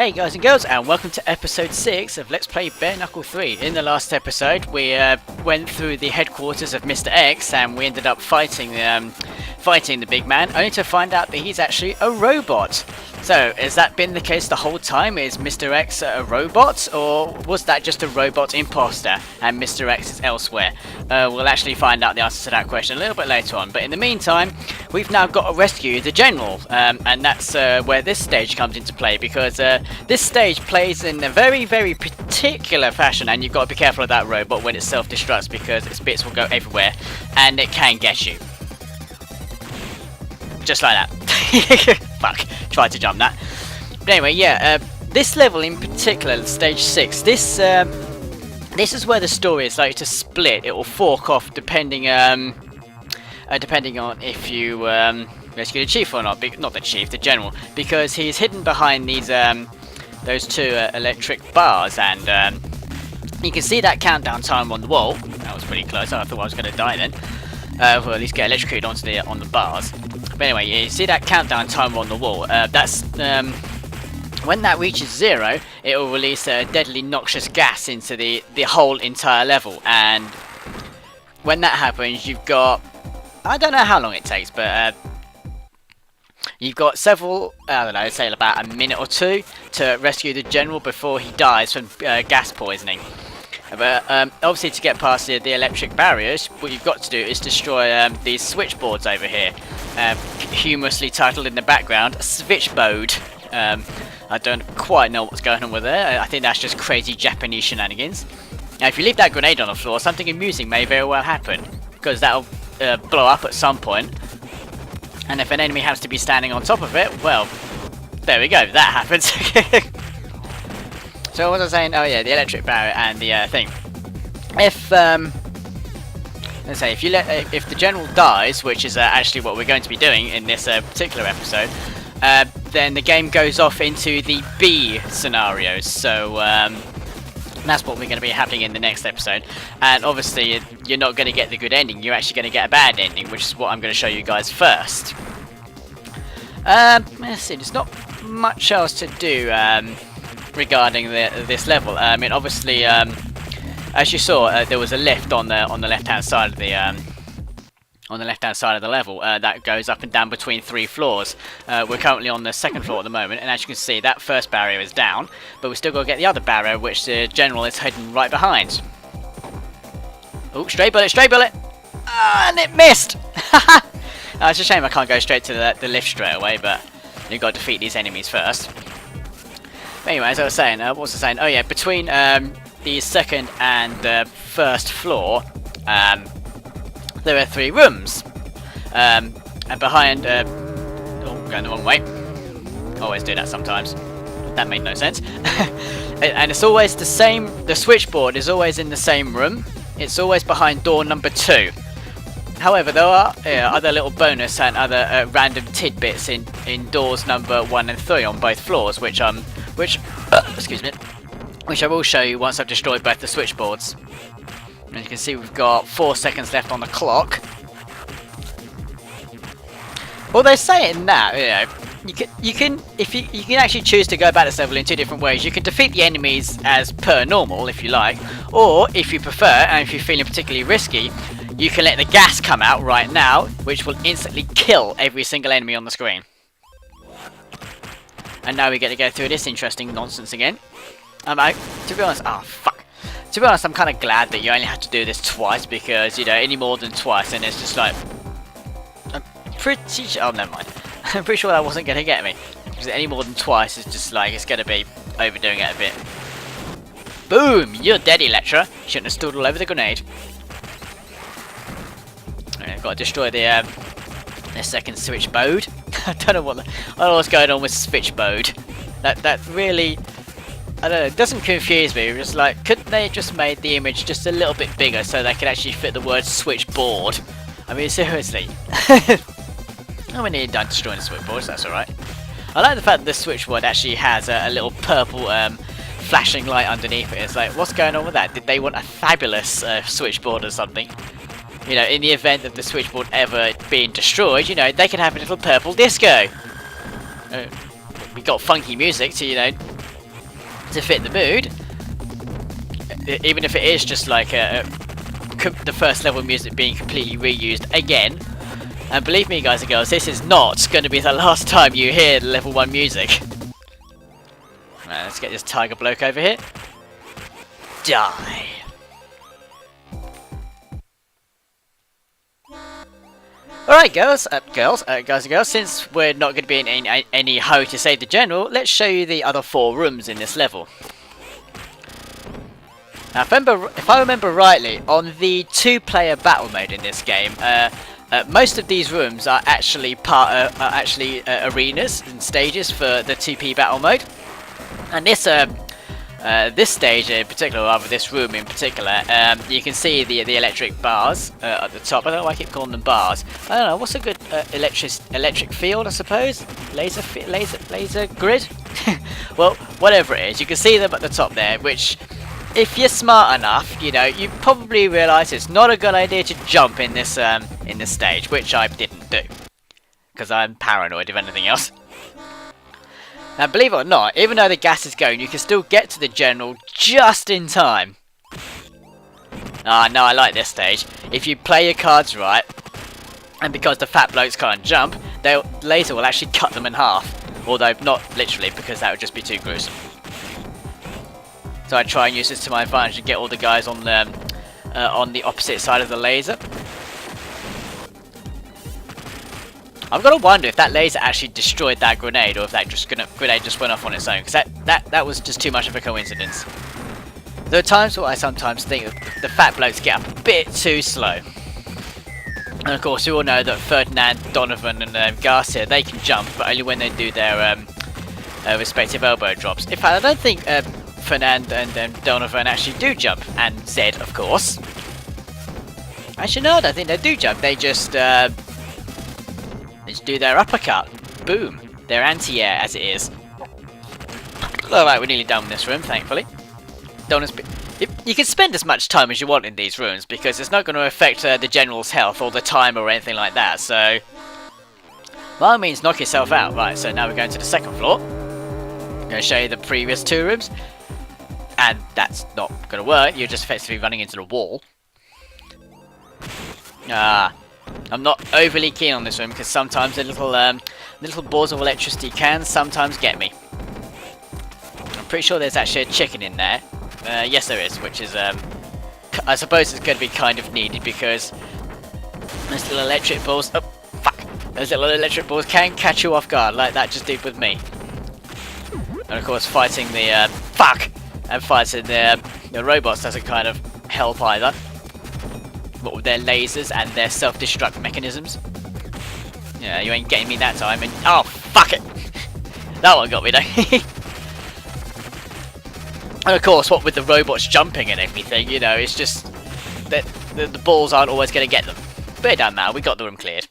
Hey guys and girls, and welcome to episode 6 of Let's Play Bare Knuckle 3. In the last episode we went through the headquarters of Mr. X and we ended up fighting the big man, only to find out that he's actually a robot. So, has that been the case the whole time? Is Mr. X a robot, or was that just a robot imposter and Mr. X is elsewhere? We'll actually find out the answer to that question a little bit later on, but in the meantime, we've now got to rescue the general, and that's where this stage comes into play, because this stage plays in a very, very particular fashion, and you've got to be careful of that robot when it self-destructs, because its bits will go everywhere, and it can get you. Just like that. Fuck, tried to jump that. But anyway, yeah, this level in particular, stage 6, this is where the story is likely to split. It will fork off depending on if you rescue the chief or not. Not the chief, the general, because he's hidden behind these those two electric bars, and you can see that countdown time on the wall. That was pretty close. I thought I was going to die then. Or at least get electrocuted on the bars. But anyway, you see that countdown timer on the wall. That's when that reaches 0, it will release a deadly noxious gas into the whole entire level. And when that happens, you've got, I don't know how long it takes, but you've got several, I don't know, say about a minute or two to rescue the general before he dies from gas poisoning. But obviously, to get past the electric barriers, what you've got to do is destroy these switchboards over here, humorously titled in the background "Switchboard." I don't quite know what's going on with there. I think that's just crazy Japanese shenanigans. Now, if you leave that grenade on the floor, something amusing may very well happen, because that'll blow up at some point. And if an enemy has to be standing on top of it, well, there we go. That happens. So what was I saying? Oh yeah, the electric barrier and the thing. If let's say if the general dies, which is actually what we're going to be doing in this particular episode, then the game goes off into the B scenarios. So that's what we're going to be happening in the next episode. And obviously, you're not going to get the good ending. You're actually going to get a bad ending, which is what I'm going to show you guys first. Let's see. There's not much else to do. Regarding this level, I mean, obviously, as you saw, there was a lift on the left-hand side of the level that goes up and down between 3 floors. We're currently on the 2nd floor at the moment, and as you can see, that first barrier is down, but we still got to get the other barrier, which the general is hidden right behind. Oh, stray bullet! Ah, and it missed. It's a shame I can't go straight to the lift straight away, but you've got to defeat these enemies first. Anyway, as I was saying, what was I saying? Oh yeah, between the 2nd and the 1st floor, there are 3 rooms. And behind, oh, going the wrong way. Always do that sometimes. That made no sense. And it's always the same, the switchboard is always in the same room. It's always behind door number 2. However, there are other little bonus and other random tidbits in doors number 1 and 3 on both floors, which excuse me, which I will show you once I've destroyed both the switchboards. And you can see we've got 4 seconds left on the clock. Well, they're saying that, you can actually choose to go about this level in 2 different ways. You can defeat the enemies as per normal, if you like, or if you prefer, and if you're feeling particularly risky, you can let the gas come out right now, which will instantly kill every single enemy on the screen. And now we get to go through this interesting nonsense again. To be honest, oh fuck. To be honest, I'm kind of glad that you only have to do this twice, because, you know, any more than twice, and it's just like, I'm pretty sure, oh never mind. I'm pretty sure that wasn't going to get me. Because any more than twice is just like, it's going to be overdoing it a bit. Boom! You're dead, Electra. Shouldn't have stood all over the grenade. I've got to destroy the 2nd switchboard. I don't know what's going on with switchboard. That really, I don't know, it doesn't confuse me. It's like, couldn't they have just made the image just a little bit bigger so they could actually fit the word switchboard? I mean, seriously. Oh, we're nearly done destroying the switchboards, that's alright. I like the fact that the switchboard actually has a little purple flashing light underneath it. It's like, what's going on with that? Did they want a fabulous switchboard or something? You know, in the event of the switchboard ever being destroyed, you know, they can have a little purple disco. We got funky music to, you know, to fit the mood, even if it is just like the first level music being completely reused again. And believe me, guys and girls, this is not going to be the last time you hear the level 1 music. Right, let's get this tiger bloke over here. Die. Alright, guys and girls, since we're not going to be in any hurry to save the general, let's show you the other 4 rooms in this level. Now, if I remember rightly, on the 2-player battle mode in this game, most of these rooms are actually arenas and stages for the 2P battle mode. And this stage in particular, or rather this room in particular, you can see the electric bars at the top. I don't know why I keep calling them bars. I don't know, what's a good electric field, I suppose? Laser grid? Well, whatever it is, you can see them at the top there, which, if you're smart enough, you know, you probably realise it's not a good idea to jump in this stage, which I didn't do, because I'm paranoid if anything else. Now, believe it or not, even though the gas is going, you can still get to the general just in time. Ah, no, I like this stage. If you play your cards right, and because the fat blokes can't jump, the laser will actually cut them in half. Although, not literally, because that would just be too gruesome. So I try and use this to my advantage and get all the guys on the opposite side of the laser. I've got to wonder if that laser actually destroyed that grenade, or if that grenade just went off on its own, because that was just too much of a coincidence. There are times where I sometimes think the fat blokes get up a bit too slow. And of course, we all know that Ferdinand, Donovan and Garcia, they can jump, but only when they do their respective elbow drops. In fact, I don't think Fernand and Donovan actually do jump, and Zed, of course. Actually, no, I don't think they do jump. They just do their uppercut. Boom. Their anti-air, as it is. Alright, we're nearly done with this room, thankfully. You can spend as much time as you want in these rooms, because it's not going to affect the general's health or the time or anything like that, so by all means, knock yourself out. Right, so now we're going to the second floor. I'm going to show you the previous 2 rooms. And that's not going to work. You're just effectively running into the wall. I'm not overly keen on this room, because sometimes the little balls of electricity can sometimes get me. I'm pretty sure there's actually a chicken in there. Yes, there is, which is, I suppose it's going to be kind of needed, because those little electric balls, oh, fuck, those little electric balls can catch you off guard, like that just did with me. And of course, fighting the, fighting the robots doesn't kind of help either. What with their lasers and their self-destruct mechanisms. Yeah, you ain't getting me that time, and oh, fuck it! That one got me though. And of course, what with the robots jumping and everything, you know, it's just that the balls aren't always going to get them. But it don't matter, we got the room cleared.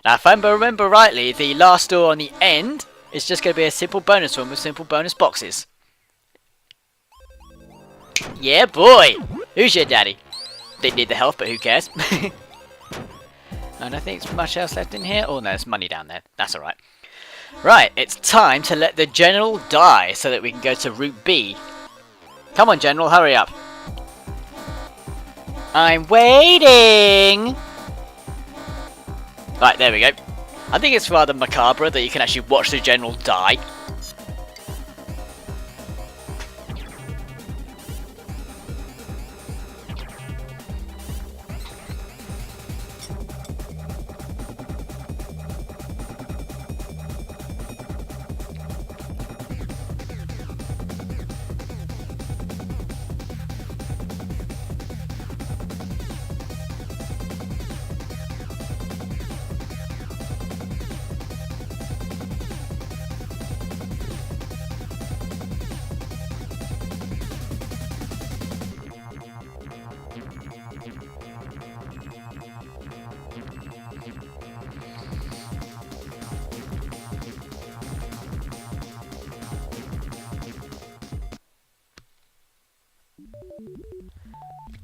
Now, if I remember rightly, the last door on the end is just going to be a simple bonus room with simple bonus boxes. Yeah, boy! Who's your daddy? Didn't need the health, but who cares? And I think there's much else left in here. Oh no, there's money down there. That's alright. Right, it's time to let the general die so that we can go to Route B. Come on, General, hurry up. I'm waiting! Right, there we go. I think it's rather macabre that you can actually watch the general die.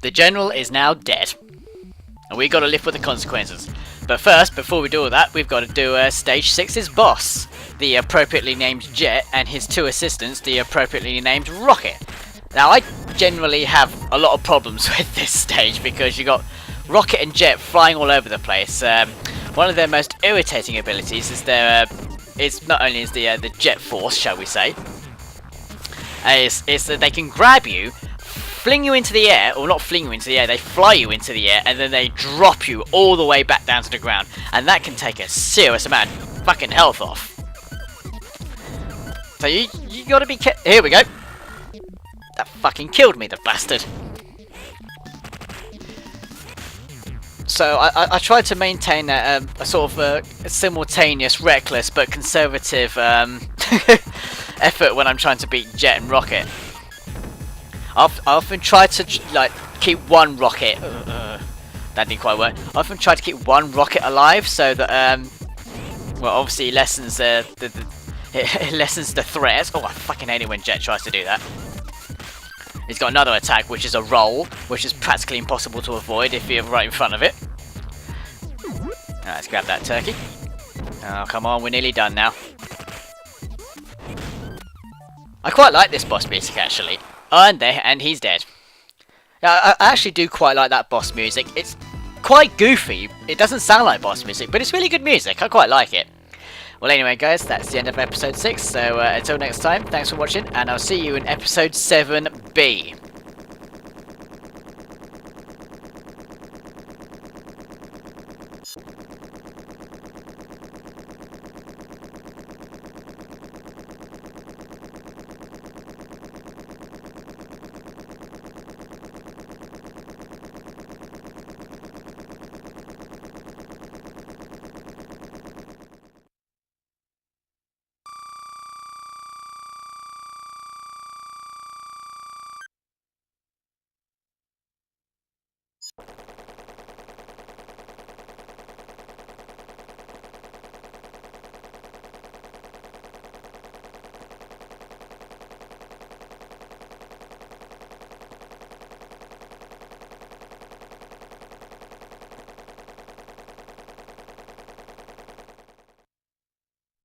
The general is now dead, and we got to live with the consequences. But first, before we do all that, we've got to do stage 6's boss. the appropriately named Jet, and his 2 assistants, the appropriately named Rocket. Now, I generally have a lot of problems with this stage because you got Rocket and Jet flying all over the place. One of their most irritating abilities is not only is the Jet Force, shall we say, is that they can grab you, fling you into the air, or not fling you into the air, they fly you into the air, and then they drop you all the way back down to the ground, and that can take a serious amount of fucking health off. So you gotta be here we go. That fucking killed me, the bastard. So I tried to maintain a sort of a simultaneous, reckless but conservative effort when I'm trying to beat Jet and Rocket. I often try to like keep one Rocket. That didn't quite work. I often try to keep one Rocket alive so that well, obviously it lessens it lessens the threat. Oh, I fucking hate it when Jet tries to do that. He's got another attack, which is a roll, which is practically impossible to avoid if you're right in front of it. Let's grab that turkey. Oh, come on, we're nearly done now. I quite like this boss music, actually. Oh, and he's dead. I actually do quite like that boss music. It's quite goofy. It doesn't sound like boss music, but it's really good music. I quite like it. Well, anyway, guys, that's the end of episode 6. So until next time, thanks for watching, and I'll see you in episode 7B.